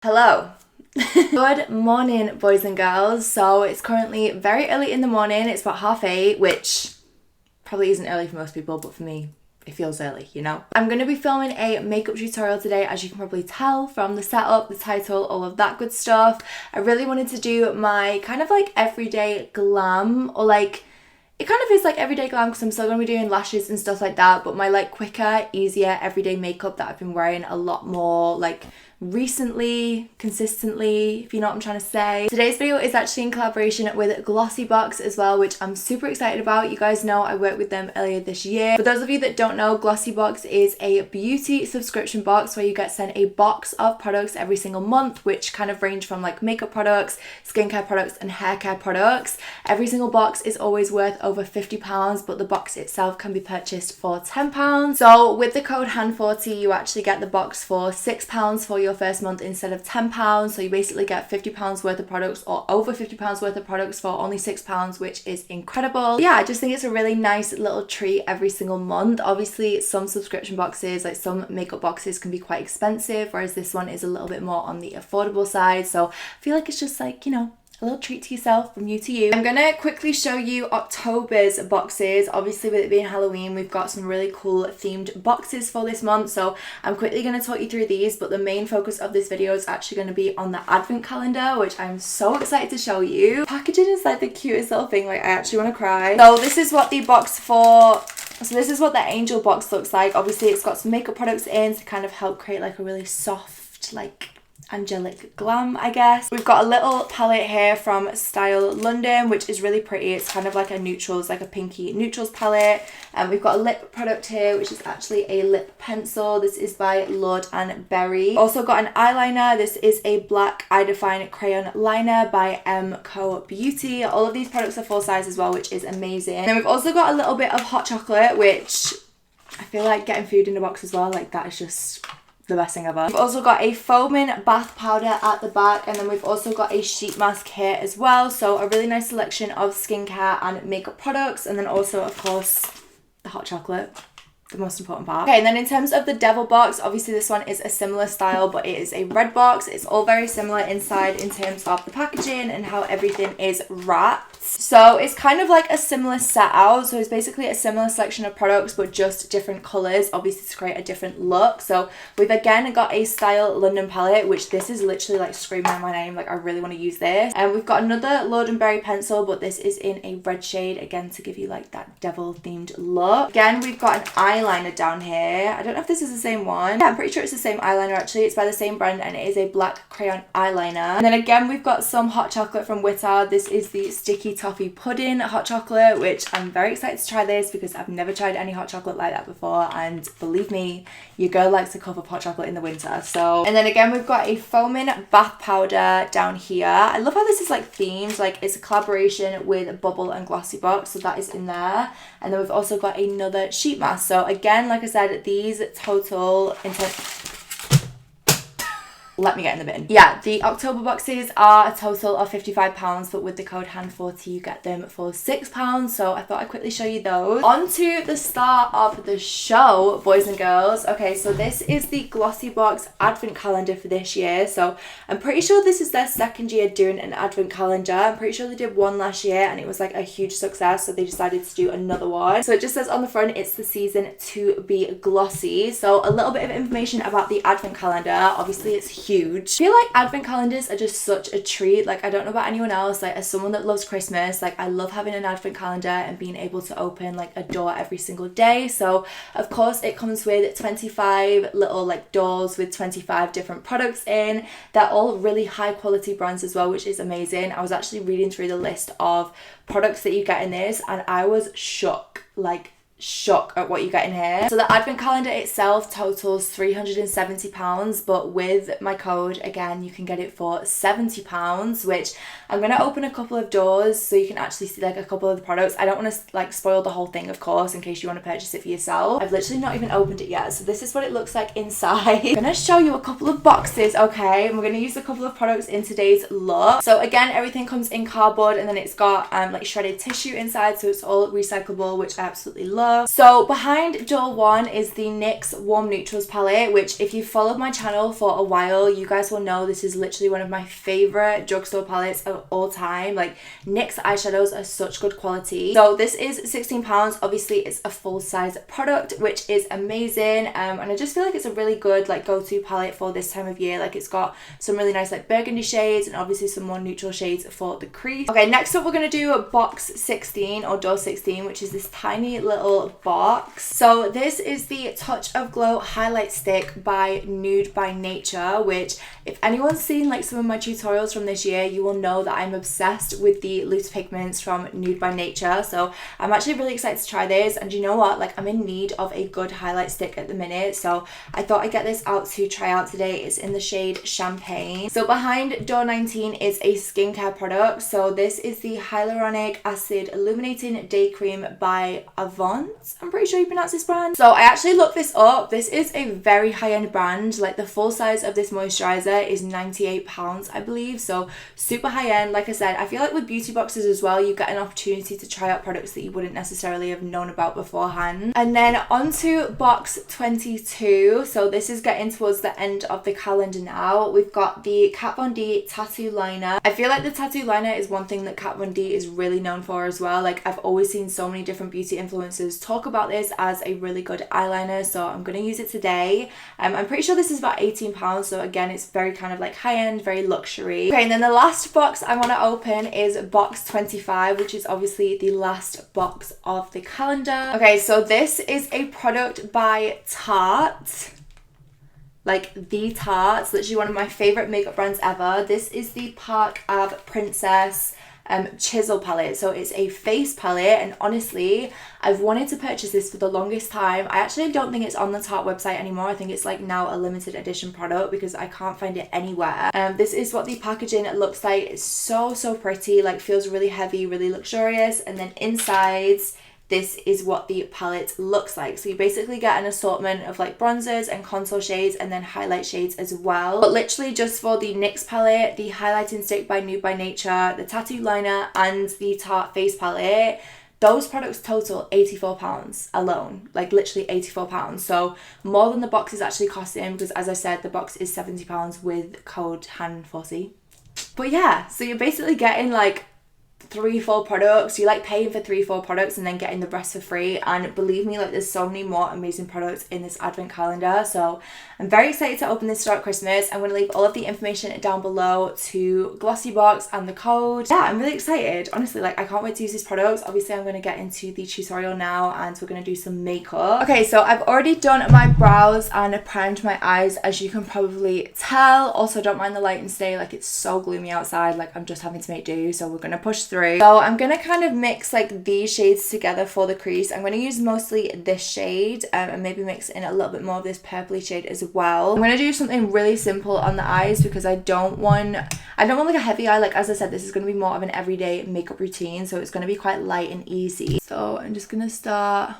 Hello. Good morning, boys and girls. So it's currently very early in the morning. It's about 8:30, which probably isn't early for most people, but for me, it feels early, you know? I'm going to be filming a makeup tutorial today, as you can probably tell from the setup, the title, all of that good stuff. I really wanted to do my kind of like everyday glam, or like, it kind of is like everyday glam because I'm still going to be doing lashes and stuff like that, but my like quicker, easier, everyday makeup that I've been wearing a lot more like recently, consistently, if you know what I'm trying to say. Today's video is actually in collaboration with Glossybox as well, which I'm super excited about. You guys know I worked with them earlier this year. For those of you that don't know, Glossybox is a beauty subscription box where you get sent a box of products every single month, which kind of range from like makeup products, skincare products, and hair care products. Every single box is always worth over £50, but the box itself can be purchased for £10. So with the code HAN40, you actually get the box for £6 for your first month instead of £10. So you basically get £50 worth of products, or over £50 worth of products, for only £6, which is incredible. Yeah, I just think it's a really nice little treat every single month. Obviously, some subscription boxes, like some makeup boxes, can be quite expensive, whereas this one is a little bit more on the affordable side. So I feel like it's just like, you know, a little treat to yourself from you to you. I'm gonna quickly show you October's boxes. Obviously, with it being Halloween, we've got some really cool themed boxes for this month, so I'm quickly gonna talk you through these, but the main focus of this video is actually gonna be on the advent calendar, which I'm so excited to show you. Packaging is like the cutest little thing, like I actually want to cry. So this is what the box for So this is what the angel box looks like. Obviously, it's got some makeup products in to kind of help create like a really soft, like angelic glam, I guess. We've got a little palette here from Style London, which is really pretty. It's kind of like a neutrals, like a pinky neutrals palette. And we've got a lip product here, which is actually a lip pencil. This is by Lord and Berry. Also got an eyeliner. This is a black eye define crayon liner by Co Beauty. All of these products are full size as well, which is amazing. And then we've also got a little bit of hot chocolate, which I feel like getting food in a box as well, like that is just the best thing ever. We've also got a foaming bath powder at the back, and then we've also got a sheet mask here as well. So a really nice selection of skincare and makeup products, and then also of course the hot chocolate, the most important part. Okay, and then in terms of the devil box, obviously this one is a similar style, but it is a red box. It's all very similar inside in terms of the packaging and how everything is wrapped. So it's kind of like a similar set out. So it's basically a similar selection of products, but just different colours, obviously to create a different look. So we've again got a Style London palette, which this is literally like screaming out my name. Like I really want to use this. And we've got another Lord and Berry pencil, but this is in a red shade, again to give you like that devil themed look. Again, we've got an eyeliner down here. I don't know if this is the same one. Yeah, I'm pretty sure it's the same eyeliner actually. It's by the same brand, and it is a black crayon eyeliner. And then again, we've got some hot chocolate from Wittard. This is the sticky toffee pudding hot chocolate, which I'm very excited to try this because I've never tried any hot chocolate like that before, and believe me, your girl likes a cup of hot chocolate in the winter. So, and then again, we've got a foaming bath powder down here. I love how this is like themed, like it's a collaboration with Bubble and Glossybox, so that is in there. And then we've also got another sheet mask. So again, like I said, these total let me get in the bin. Yeah, the October boxes are a total of £55, but with the code HAN40 you get them for £6. So I thought I'd quickly show you those. On to the start of the show, boys and girls. Okay, so this is the Glossybox advent calendar for this year. So I'm pretty sure this is their second year doing an advent calendar. I'm pretty sure they did one last year and it was like a huge success, so they decided to do another one. So it just says on the front, it's the season to be glossy. So a little bit of information about the advent calendar. Obviously it's huge. I feel like advent calendars are just such a treat. Like I don't know about anyone else, like as someone that loves Christmas, like I love having an advent calendar and being able to open like a door every single day. So of course it comes with 25 little like doors with 25 different products in. They're all really high quality brands as well, which is amazing. I was actually reading through the list of products that you get in this and I was shook, like shock at what you get in here. So the advent calendar itself totals £370, but with my code again you can get it for £70, which I'm gonna open a couple of doors so you can actually see like a couple of the products. I don't want to like spoil the whole thing, of course, in case you want to purchase it for yourself. I've literally not even opened it yet, so this is what it looks like inside. I'm gonna show you a couple of boxes, okay, and we're gonna use a couple of products in today's look. So again, everything comes in cardboard, and then it's got like shredded tissue inside, so it's all recyclable, which I absolutely love. below. So behind door 1 is the NYX Warm Neutrals palette, which if you've followed my channel for a while, you guys will know this is literally one of my favourite drugstore palettes of all time. Like, NYX eyeshadows are such good quality. So this is £16. Obviously it's a full size product, which is amazing, and I just feel like it's a really good like go-to palette for this time of year. Like, it's got some really nice like burgundy shades and obviously some more neutral shades for the crease. Okay, next up we're going to do box 16 or door 16, which is this tiny little box. So this is the Touch of Glow highlight stick by Nude by Nature, which if anyone's seen like some of my tutorials from this year, you will know that I'm obsessed with the loose pigments from Nude by Nature. So I'm actually really excited to try this, and you know what, like, I'm in need of a good highlight stick at the minute, so I thought I'd get this out to try out today. It's in the shade Champagne. So behind door 19 is a skincare product. So this is the Hyaluronic Acid Illuminating Day Cream by Avant. I'm pretty sure you pronounce this brand. So I actually looked this up. This is a very high-end brand. Like, the full size of this moisturizer is £98, I believe. So super high-end. Like I said, I feel like with beauty boxes as well, you get an opportunity to try out products that you wouldn't necessarily have known about beforehand. And then onto box 22. So this is getting towards the end of the calendar now. We've got the Kat Von D tattoo liner. I feel like the tattoo liner is one thing that Kat Von D is really known for as well. Like, I've always seen so many different beauty influencers talk about this as a really good eyeliner, so I'm going to use it today. I'm pretty sure this is about £18, so again, it's very kind of like high-end, very luxury. Okay, and then the last box I want to open is box 25, which is obviously the last box of the calendar. Okay, so this is a product by Tarte. Like, the Tarte, literally one of my favourite makeup brands ever. This is the Park Ave Princess chisel palette. So it's a face palette, and honestly, I've wanted to purchase this for the longest time. I actually don't think it's on the Tarte website anymore. I think it's like now a limited edition product because I can't find it anywhere. This is what the packaging looks like. It's so pretty, like, feels really heavy, really luxurious. And then inside, this is what the palette looks like. So you basically get an assortment of like bronzers and contour shades and then highlight shades as well. But literally just for the NYX palette, the highlighting stick by Nude by Nature, the tattoo liner and the Tarte face palette, those products total £84 alone, like literally £84. So more than the box is actually costing, because as I said, the box is £70 with code HAN4C. But yeah, so you're basically getting like 3-4 products. You like paying for 3-4 products and then getting the rest for free. And believe me, like, there's so many more amazing products in this advent calendar. So I'm very excited to open this throughout Christmas. I'm going to leave all of the information down below to Glossybox and the code. Yeah, I'm really excited. Honestly, like, I can't wait to use these products. Obviously, I'm going to get into the tutorial now and we're going to do some makeup. Okay, so I've already done my brows and primed my eyes, as you can probably tell. Also, don't mind the lighting today. Like, it's so gloomy outside. Like, I'm just having to make do. So we're going to push through. So I'm going to kind of mix like these shades together for the crease. I'm going to use mostly this shade and maybe mix in a little bit more of this purpley shade as well. I'm going to do something really simple on the eyes because I don't want like a heavy eye. Like, as I said, this is going to be more of an everyday makeup routine, so it's going to be quite light and easy. So I'm just going to start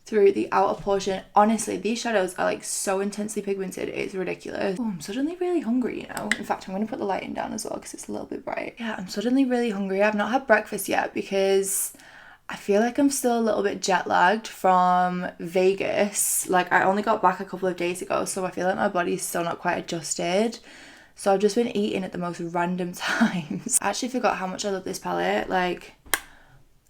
through the outer portion. Honestly, these shadows are like so intensely pigmented, it's ridiculous. Oh, I'm suddenly really hungry, you know. In fact, I'm going to put the lighting down as well because it's a little bit bright. Yeah, I'm suddenly really hungry. I've not had breakfast yet because I feel like I'm still a little bit jet lagged from Vegas. Like, I only got back a couple of days ago, so I feel like my body's still not quite adjusted. So I've just been eating at the most random times. I actually forgot how much I love this palette. Like,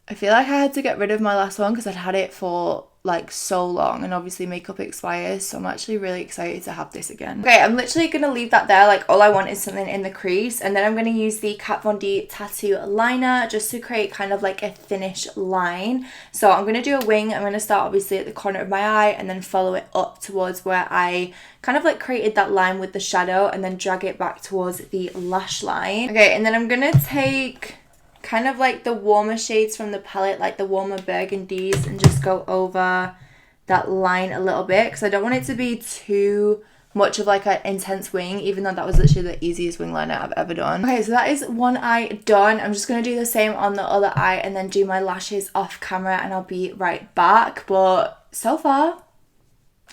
I feel like I had to get rid of my last one because I'd had it for like so long, and obviously makeup expires, so I'm actually really excited to have this again. Okay, I'm literally gonna leave that there. Like, all I want is something in the crease, and then I'm gonna use the Kat Von D tattoo liner just to create kind of like a thinnish line. So I'm gonna do a wing. I'm gonna start obviously at the corner of my eye and then follow it up towards where I kind of like created that line with the shadow, and then drag it back towards the lash line. Okay, and then I'm gonna take kind of like the warmer shades from the palette, like the warmer burgundies, and just go over that line a little bit because I don't want it to be too much of like an intense wing, even though that was literally the easiest wing liner I've ever done. Okay, so that is one eye done. I'm just going to do the same on the other eye and then do my lashes off camera, and I'll be right back. But so far,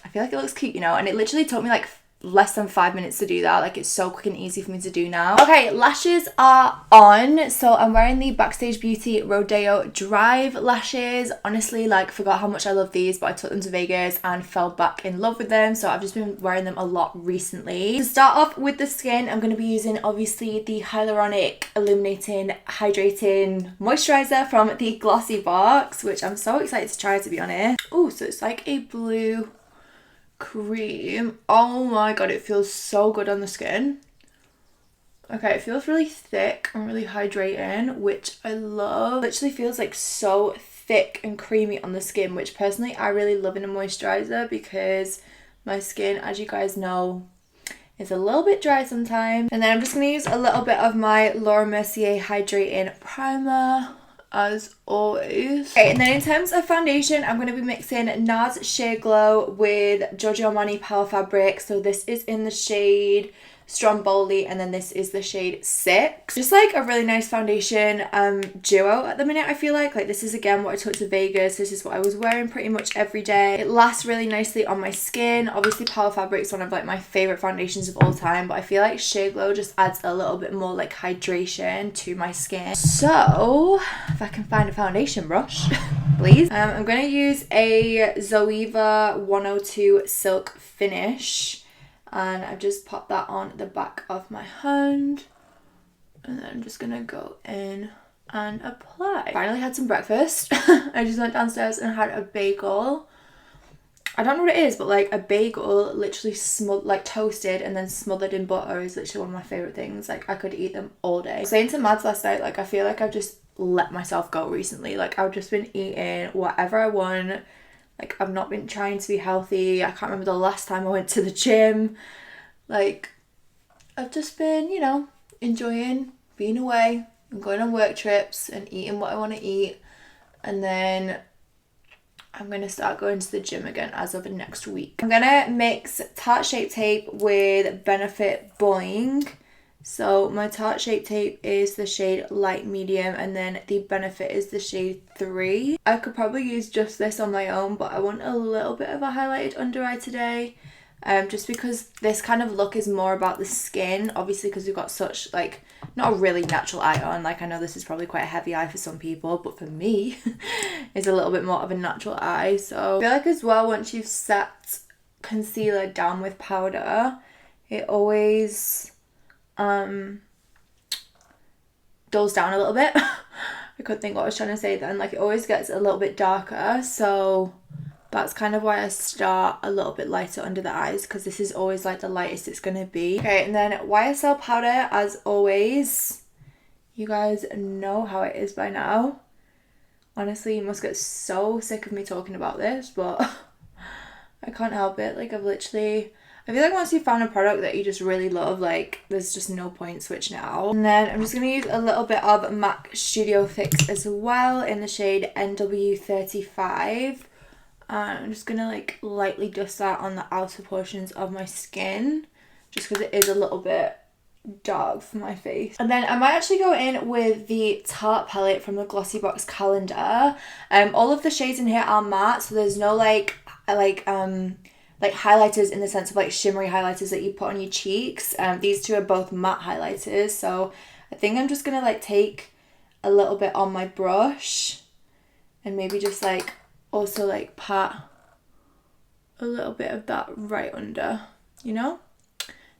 I feel like it looks cute, you know, and it literally took me like less than 5 minutes to do that. Like, it's so quick and easy for me to do now. Okay, lashes are on. So I'm wearing the Backstage Beauty Rodeo Drive lashes. Honestly, like, forgot how much I love these, but I took them to Vegas and fell back in love with them. So I've just been wearing them a lot recently. To start off with the skin, I'm going to be using obviously the Hyaluronic Illuminating Hydrating Moisturizer from the Glossybox, which I'm so excited to try, to be honest. Oh, so it's like a blue cream. Oh my god, it feels so good on the skin. Okay, it feels really thick and really hydrating, which I love. Literally feels like so thick and creamy on the skin, which personally I really love in a moisturizer, because my skin, as you guys know, is a little bit dry sometimes. And then I'm just going to use a little bit of my Laura Mercier Hydrating Primer, as always. Okay, and then in terms of foundation, I'm going to be mixing NARS Sheer Glow with Giorgio Armani Power Fabric. So this is in the shade Stromboli, and then this is the shade 6. Just like a really nice foundation duo at the minute, I feel like. Like, this is again what I took to Vegas. This is what I was wearing pretty much every day. It lasts really nicely on my skin. Obviously Power Fabric is one of like my favorite foundations of all time, but I feel like Sheer Glow just adds a little bit more like hydration to my skin. So if I can find a foundation brush please. I'm going to use a Zoeva 102 Silk Finish, and I've just popped that on the back of my hand, and then I'm just gonna go in and apply. Finally had some breakfast. I just went downstairs and had a bagel. I don't know what it is, but like a bagel literally like toasted and then smothered in butter is literally one of my favorite things. Like, I could eat them all day. I was saying to Mads last night, like, I feel like I've just let myself go recently. Like, I've just been eating whatever I want. Like, I've not been trying to be healthy. I can't remember the last time I went to the gym. Like, I've just been, you know, enjoying being away and going on work trips and eating what I want to eat. And then I'm going to start going to the gym again as of next week. I'm going to mix Tarte Shape Tape with Benefit Boing. So my Tarte Shape Tape is the shade Light Medium, and then the Benefit is the shade 3. I could probably use just this on my own, but I want a little bit of a highlighted under eye today. Just because this kind of look is more about the skin, obviously, because we've got such, like, not a really natural eye on. Like, I know this is probably quite a heavy eye for some people, but for me, it's a little bit more of a natural eye. So I feel like as well, once you've set concealer down with powder, it always dulls down a little bit. I couldn't think what I was trying to say then. Like, it always gets a little bit darker, so that's kind of why I start a little bit lighter under the eyes, because this is always like the lightest it's gonna be. Okay, and then YSL powder, as always. You guys know how it is by now. Honestly, you must get so sick of me talking about this, but I can't help it. Like, I feel like once you've found a product that you just really love, like, there's just no point switching it out. And then I'm just going to use a little bit of MAC Studio Fix as well in the shade NW35. I'm just going to, like, lightly dust that on the outer portions of my skin, just because it is a little bit dark for my face. And then I might actually go in with the Tarte palette from the Glossybox calendar. All of the shades in here are matte, so there's no like highlighters in the sense of like shimmery highlighters that you put on your cheeks. These two are both matte highlighters, so I think I'm just gonna like take a little bit on my brush and maybe just like also like pat a little bit of that right under, you know,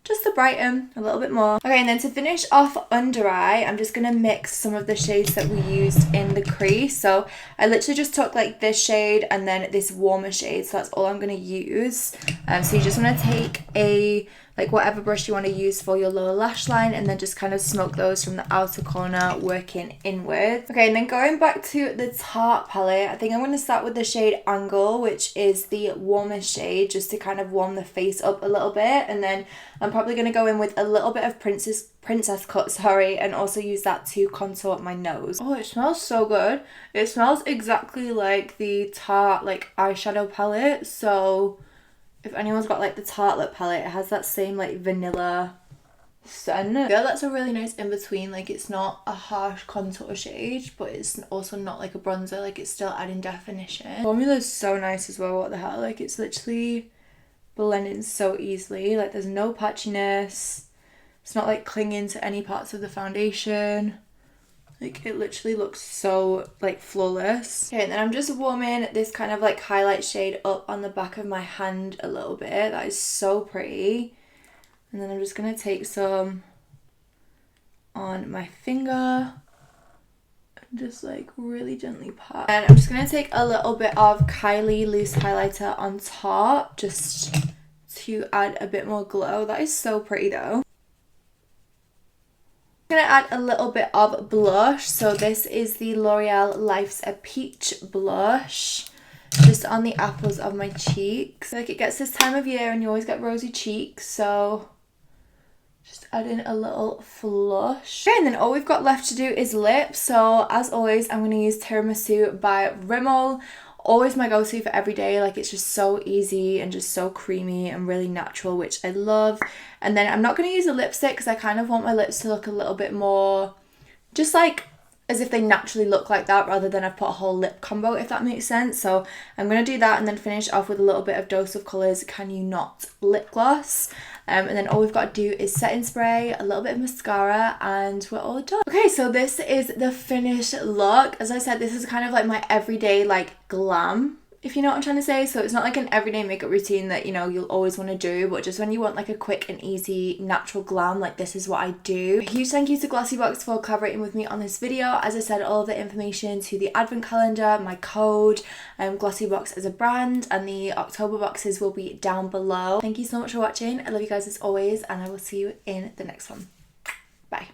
just to brighten a little bit more. Okay, and then to finish off under eye, I'm just going to mix some of the shades that we used in the crease. So I literally just took like this shade and then this warmer shade, so that's all I'm going to use. So you just want to take a, like whatever brush you want to use for your lower lash line, and then just kind of smoke those from the outer corner, working inwards. Okay, and then going back to the Tarte palette, I think I'm going to start with the shade Angle, which is the warmest shade, just to kind of warm the face up a little bit. And then I'm probably going to go in with a little bit of Princess Cut, and also use that to contour my nose. Oh, it smells so good. It smells exactly like the Tarte like eyeshadow palette. So if anyone's got like the Tarte lip palette, it has that same like vanilla scent. I feel that's a really nice in between. Like, it's not a harsh contour shade, but it's also not like a bronzer. Like, it's still adding definition. Formula is so nice as well. What the hell? Like, it's literally blend in so easily. Like there's no patchiness. It's not like clinging to any parts of the foundation. Like it literally looks so like flawless. Okay, and then I'm just warming this kind of like highlight shade up on the back of my hand a little bit. That is so pretty. And then I'm just gonna take some on my finger and just like really gently pat. And I'm just gonna take a little bit of Kylie loose highlighter on top just to add a bit more glow. That is so pretty though. I'm going to add a little bit of blush. So this is the L'Oreal Life's a Peach blush, just on the apples of my cheeks. Like it gets this time of year and you always get rosy cheeks, so just add in a little flush. Okay, and then all we've got left to do is lips. So as always, I'm going to use Tiramisu by Rimmel. Always my go-to for every day. Like it's just so easy and just so creamy and really natural, which I love. And then I'm not going to use a lipstick because I kind of want my lips to look a little bit more just like as if they naturally look like that, rather than I've put a whole lip combo, if that makes sense. So I'm going to do that and then finish off with a little bit of Dose of Colours Can You Not lip gloss. And then all we've got to do is setting spray, a little bit of mascara, and we're all done. Okay, so this is the finished look. As I said, this is kind of like my everyday like glam, if you know what I'm trying to say. So it's not like an everyday makeup routine that, you know, you'll always want to do, but just when you want like a quick and easy natural glam, like this is what I do. A huge thank you to Glossybox for collaborating with me on this video. As I said, all of the information to the advent calendar, my code, Glossybox as a brand, and the October boxes will be down below. Thank you so much for watching. I love you guys as always, and I will see you in the next one. Bye.